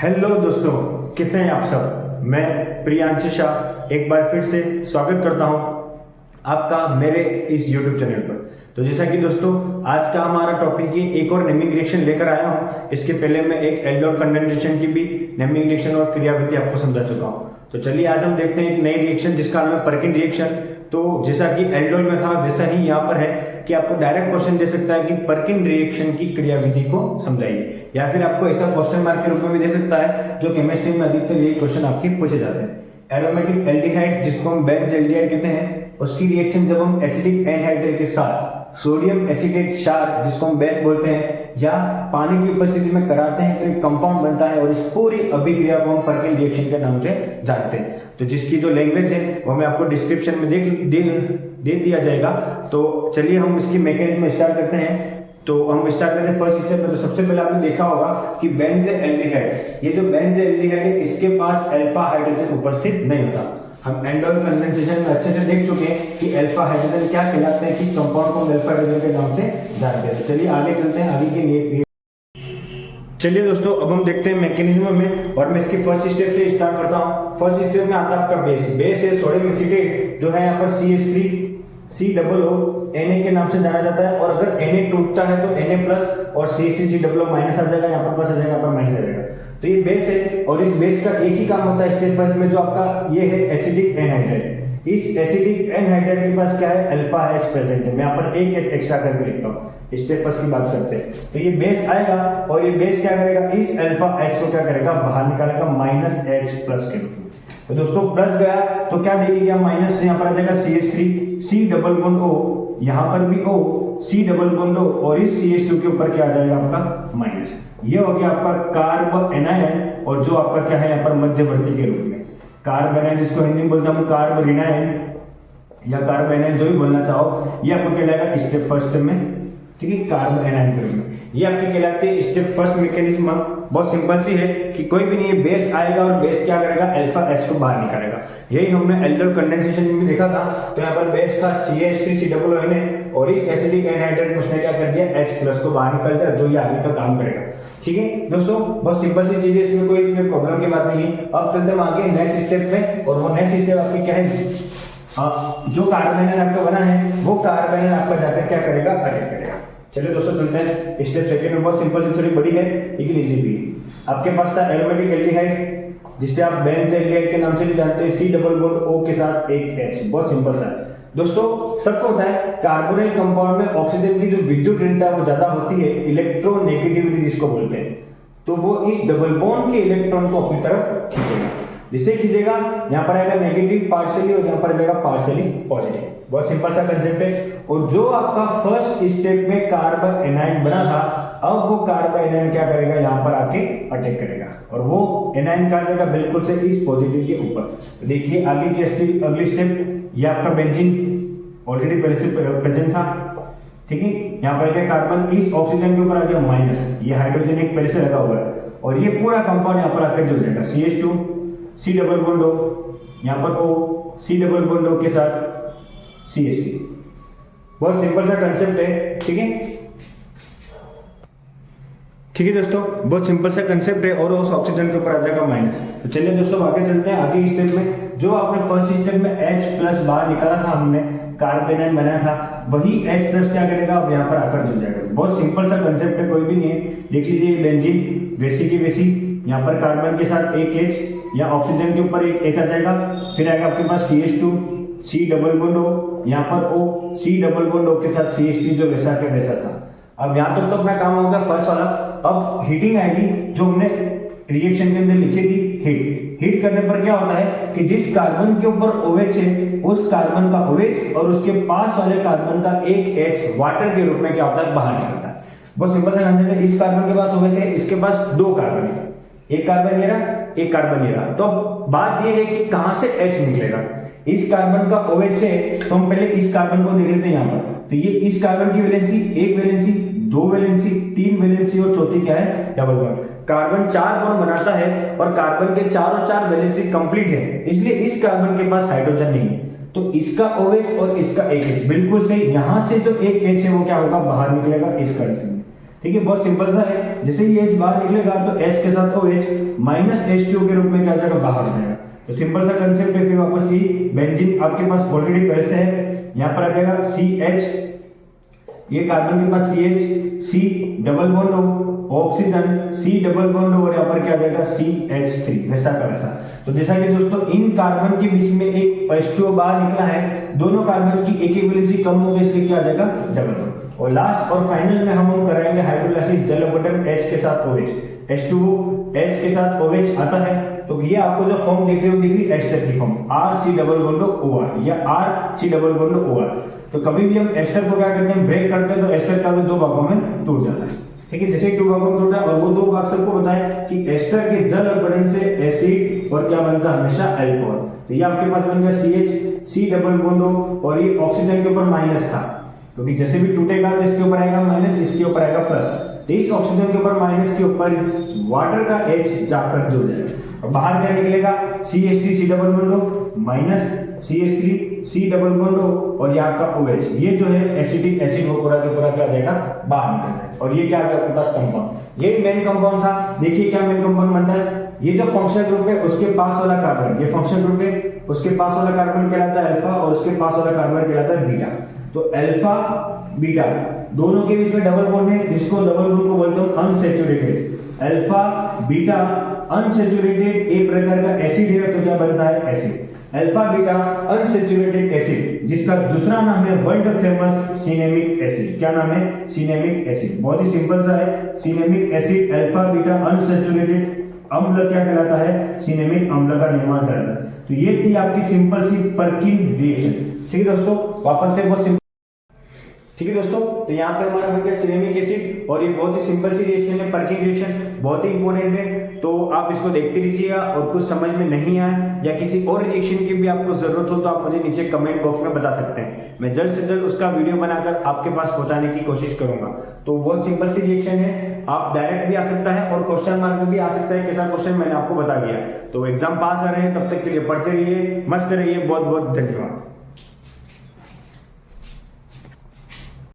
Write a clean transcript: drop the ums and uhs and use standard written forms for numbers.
Hello दोस्तों, कैसे हैं आप सब। मैं प्रियांशु शाह एक बार फिर से स्वागत करता हूं आपका मेरे इस YouTube चैनल पर। तो जैसा कि दोस्तों आज का हमारा टॉपिक है, एक और नेमिंग रिएक्शन लेकर आया हूं। इसके पहले मैं एक एल्डोल कंडेंसेशन की भी नेमिंग रिएक्शन और क्रियाविधि आपको समझा चुका हूं। तो चलिए आज हम देखते हैं एक नई रिएक्शन जिसका नाम है पर्किन रिएक्शन। तो जैसा कि एल्डोल में था वैसा ही यहाँ पर है कि आपको डायरेक्ट क्वेश्चन दे सकता है कि पर्किन रिएक्शन की क्रियाविधि को समझाइए, या फिर आपको ऐसा क्वेश्चन मार्क के रूप में भी दे सकता है जो केमिस्ट्री में अधिकतर यही क्वेश्चन आपके पूछे जाते हैं। एरोमेटिक एल्डिहाइड जिसको हम बेंज एल्डिहाइड कहते हैं, उसकी रिएक्शन जब हम एसिडिक एनहाइड्राइड के साथ सोडियम एसिटेट क्षार जिसको हम बेंज बोलते हैं या पानी की उपस्थिति में कराते हैं तो एक कंपाउंड बनता है और इस पूरी अभिक्रिया को हम पर्किन रिएक्शन के नाम से जानते हैं। तो जिसकी जो लैंग्वेज है वो हमें आपको डिस्क्रिप्शन में दे दिया जाएगा। तो चलिए हम इसकी मैकेनिज्म स्टार्ट करते हैं। तो हम स्टार्ट करते हैं फर्स्ट स्टेप में। तो सबसे पहले आपने देखा होगा कि बेंज एल्डिहाइड, ये जो बेंज एल्डिहाइड है इसके पास अल्फा हाइड्रोजन उपस्थित नहीं होता। हम एल्डोल कंडेंसेशन में अच्छे से देख चुके हैं कि अल्फा हाइड्रोजन क्या कहलाते हैं, किस कंपाउंड को हम अल्फा हाइड्रोजन के नाम से जानते हैं। तो चलिए आगे चलते हैं आगे के लिए। चलिए दोस्तों अब हम देखते हैं मैकेनिज्म में, और मैं इसकी फर्स्ट स्टेप से स्टार्ट करता हूँ। फर्स्ट स्टेप में आता है आपका बेस है सोडियम एसिटेट जो है यहाँ पर CH3COO Na के नाम से जाना जाता है। और अगर Na टूटता है तो Na प्लस और CH3COO माइनस आ जाएगा, यहाँ पर प्लस आ जाएगा, यहाँ पर माइनस आ जाएगा। तो ये बेस है और इस बेस का एक ही काम होता है स्टेप फर्स्ट में, जो आपका ये है एसिडिक एनहाइड्राइड। इस एसिडिक एनहाइड्राइड के पास क्या है, अल्फा H प्रेजेंट है। मैं यहाँ पर एक H एक्स्ट्रा करके लिखता हूँ। स्टेप फर्स्ट की बात करते हैं। तो ये बेस आएगा और ये बेस क्या करेगा, इस अल्फा H को क्या करेगा, बाहर निकालेगा माइनस H प्लस के रूप में। तो दोस्तों प्लस गया तो क्या देगी, क्या माइनस, यहाँ पर आ जाएगा CH3C डबल बॉन्ड O, यहाँ पर भी O, C double bond O, और इस CH2 के ऊपर क्या आ जाएगा आपका माइनस। ये हो गया आपका कार्ब एनायन, और जो आपका क्या है यहाँ पर मध्यवर्ती के रूप में कार्ब एनायन, जिसको हिंदी में बोलता हूँ कार्ब रिनायन या कार्ब एनायन, जो भी बोलना चाहो, ये आपको कहलाएगा स्टेप फर्स्ट में, ठीक है, कार्ब एनायन के रूप में। ये आपकी कहलाती है स्टेप फर्स्ट मैकेनिज्म। बहुत सिंपल सी है कि कोई भी नहीं है, बेस आएगा और बेस क्या करेगा, अल्फा H को बाहर निकालेगा। यही हमने एल्डोल कंडेंसेशन में भी देखा था। तो यहाँ पर बेस था CH3COO Na और इस एसिडिक एनहाइड्राइड में उसने क्या कर दिया, H प्लस को बाहर निकाल दिया, जो ये आगे का काम करेगा। ठीक है दोस्तों, बहुत सिंपल सी चीज है, इसमें कोई प्रॉब्लम की बात नहीं है। अब चलते हम आगे नेक्स्ट स्टेप में, और वो नेक्स्ट स्टेप आपकी क्या है, जो कार्बन आपका बना है वो कार्बन आपका जाकर क्या करेगा, अटैक करेगा। चलिए दोस्तों चलते हैं स्टेप सेकंड में। बहुत सिंपल सी, थोड़ी बड़ी है लेकिन इजी भी है। आपके पास था एरोमेटिक एल्डिहाइड जिसे आप बेंज एल्डिहाइड के नाम से भी जानते हैं, C डबल बॉन्ड O के साथ एक H। बहुत सिंपल सा है दोस्तों। सबको होता है कार्बोनिल कंपाउंड में ऑक्सीजन की जो विद्युत ऋणता है वो ज्यादा होती है, इलेक्ट्रोनेगेटिविटी जिसको बोलते हैं। तो वो इस डबल बॉन्ड के इलेक्ट्रॉन को अपनी तरफ खींचेगा। जिसे खींचेगा यहाँ पर आएगा नेगेटिव पार्शियली और यहाँ पर आ जाएगा पार्शियली पॉजिटिव। बहुत सिंपल सा कंसेप्ट है। और जो आपका फर्स्ट स्टेप में कार्बन एनायन बना था, अब वो कार्बन एनायन क्या करेगा, यहाँ पर आके अटैक करेगा और वो एनायन कहा जाएगा बिल्कुल से इस पॉजिटिव के ऊपर। देखिए आगे की अगली स्टेप, ये आपका बेंजीन ऑलरेडी पहले से प्रेजेंट था, ठीक है। यहाँ पर क्या कार्बन इस ऑक्सीजन के ऊपर आ गया माइनस, ये हाइड्रोजन एक पहले से लगा हुआ है और ये पूरा कंपाउंड यहाँ पर आकर जुड़ जाएगा। CH2C डबल बॉन्ड O, यहाँ पर O, C double bond O के साथ CH3। बहुत सिंपल सा कंसेप्ट है, ठीक है। ठीक है दोस्तों, बहुत सिंपल सा कंसेप्ट है और उस ऑक्सीजन के ऊपर आ जाएगा माइनस। तो चलिए दोस्तों आगे चलते हैं। आगे स्टेप में जो आपने फर्स्ट स्टेप में H प्लस बाहर निकाला था, हमने कार्बन बनाया था, वही H प्लस क्या करेगा, अब यहाँ पर आकर जुड़ जाएगा। बहुत सिंपल सा कंसेप्ट है, कोई भी नहीं है। देख लीजिए बेंजीन वैसी की वैसी, यहाँ पर कार्बन के साथ एक H या ऑक्सीजन के ऊपर एक H आ जाएगा, फिर आएगा आपके पास CH2C डबल बॉन्ड O, यहाँ पर O, C double bond O के साथ CH3 जो वैसा के वैसा था। अब यहाँ तक तो अपना काम होगा फर्स्ट वाला। अब हीटिंग आएगी, जो हमने रिएक्शन के अंदर लिखी थी हीट करने पर क्या होता है कि जिस कार्बन के ऊपर OH है उस कार्बन का OH और उसके पास वाले कार्बन का एक H वाटर के रूप में क्या होता है, बाहर निकलता है। बहुत सिंपल सा कंसेप्ट है। इस कार्बन के पास OH है, इसके पास दो कार्बन है, एक कार्बन ये रहा, एक कार्बन ये रहा। तो अब बात ये है कि कहां से H निकलेगा। इस कार्बन का OH है तो हम पहले इस कार्बन को देख लेते हैं यहाँ पर। तो ये इस कार्बन की वैलेंसी, एक वैलेंसी, दो वैलेंसी, तीन वैलेंसी और चौथी क्या है, डबल बॉन्ड। कार्बन 4 बॉन्ड बनाता है और कार्बन के चारों चार वैलेंसी कंप्लीट है, इसलिए इस कार्बन के पास हाइड्रोजन नहीं है। तो इसका OH और इसका एक H बिल्कुल से, यहां से जो एक H है वो क्या होगा, बाहर निकलेगा इस कंडीशन में। ठीक है, बहुत सिंपल सा है। जैसे ही H बाहर निकलेगा तो H के साथ OH माइनस H2O के रूप में क्या हो जाएगा, बाहर हो जाएगा। तो सिंपल सा कंसेप्ट है। फिर वापस सी बेंजीन आपके पास ऑलरेडी पहले से है, यहाँ पर आ जाएगा CH, ये कार्बन के पास CH, C double bond oxygen, C double bond और यहाँ पर क्या आ जाएगा CH3, वैसा का वैसा। तो जैसा कि दोस्तों इन कार्बन के बीच में एक H2O बाहर निकला है, दोनों कार्बन की एक वैलेंसी कम हो गई, इसलिए क्या आ जाएगा डबल बॉन्ड। और लास्ट और फाइनल में हम कराएंगे हाइड्रोलाइसिस जल अपघटन H के साथ OH, H2O H के साथ OH आता है। तो ये आपको जो फॉर्म दिख रही होगी एस्टर की form RC double bond OR या RC डबल बॉन्ड OR। तो कभी भी हम एस्टर को क्या करते हैं, ब्रेक करते हैं तो एस्टर का दो भागों में टूट जाता है। ठीक है, जैसे दो भागों में टूटा और वो दो भाग सबको बताएं कि एस्टर के जल अपघटन से एसिड और क्या बनता है, हमेशा अल्कोहल। तो ये आपके पास बन गया CH, C डबल बॉन्ड और ये ऑक्सीजन के ऊपर माइनस था, क्योंकि जैसे भी टूटेगा तो इसके ऊपर आएगा माइनस, इसके ऊपर आएगा प्लस। तो इस ऑक्सीजन के ऊपर माइनस के ऊपर वाटर का H जाकर जुड़ जाएगा और बाहर क्या निकलेगा CH3 C double bond minus CH3 C double bond और यहाँ का OH। ये जो है एसिडिक एसिड वो पूरा के पूरा क्या जाएगा, बाहर निकल जाएगा। और ये क्या आ गया आपके पास कंपाउंड, ये मेन कंपाउंड था। देखिए क्या मेन कंपाउंड बनता है, ये जो फंक्शनल ग्रुप है उसके पास वाला कार्बन, ये फंक्शनल ग्रुप है, उसके पास वाला कार्बन कहलाता है अल्फा और उसके पास वाला कार्बन कहलाता है बीटा। तो अल्फा बीटा दोनों के बीच में डबल बॉन्ड है, इसको डबल बॉन्ड को बोलते हैं अनसैचुरेटेड। अल्फा बीटा अनसैचुरेटेड एक प्रकार का एसिड है, तो क्या बनता है acid. Alpha beta unsaturated acid, जिसका दूसरा नाम है वर्ल्ड फेमस सिनेमिक एसिड। क्या नाम है, सिनेमिक एसिड। बहुत ही सिंपल सा है, cinnamic acid alpha beta unsaturated अम्ल क्या कहलाता है, सिनेमिक अम्ल का निर्माण कराता है। तो ये थी आपकी सिंपल सी पर्किन रिएक्शन। ठीक है दोस्तों, वापस से बहुत सिंपल। ठीक है दोस्तों, तो यहाँ पे हमारा बन गया सिनेमिक एसिड और ये बहुत ही सिंपल सी रिएक्शन है, पर्किन रिएक्शन, बहुत ही इंपॉर्टेंट है। तो आप इसको देखते रहिएगा और कुछ समझ में नहीं आए या किसी और रिएक्शन की भी आपको जरूरत हो तो आप मुझे नीचे कमेंट बॉक्स में बता सकते हैं। मैं जल्द से जल्द उसका वीडियो बनाकर आपके पास पहुंचाने की कोशिश करूंगा। तो बहुत सिंपल सी रिएक्शन है, आप डायरेक्ट भी आ सकता है और क्वेश्चन मार्क में भी आ सकता है। कैसा क्वेश्चन मैंने आपको बता दिया। तो एग्जाम पास आ रहे हैं, तब तक के लिए पढ़ते रहिए, मस्त रहिए। बहुत बहुत धन्यवाद।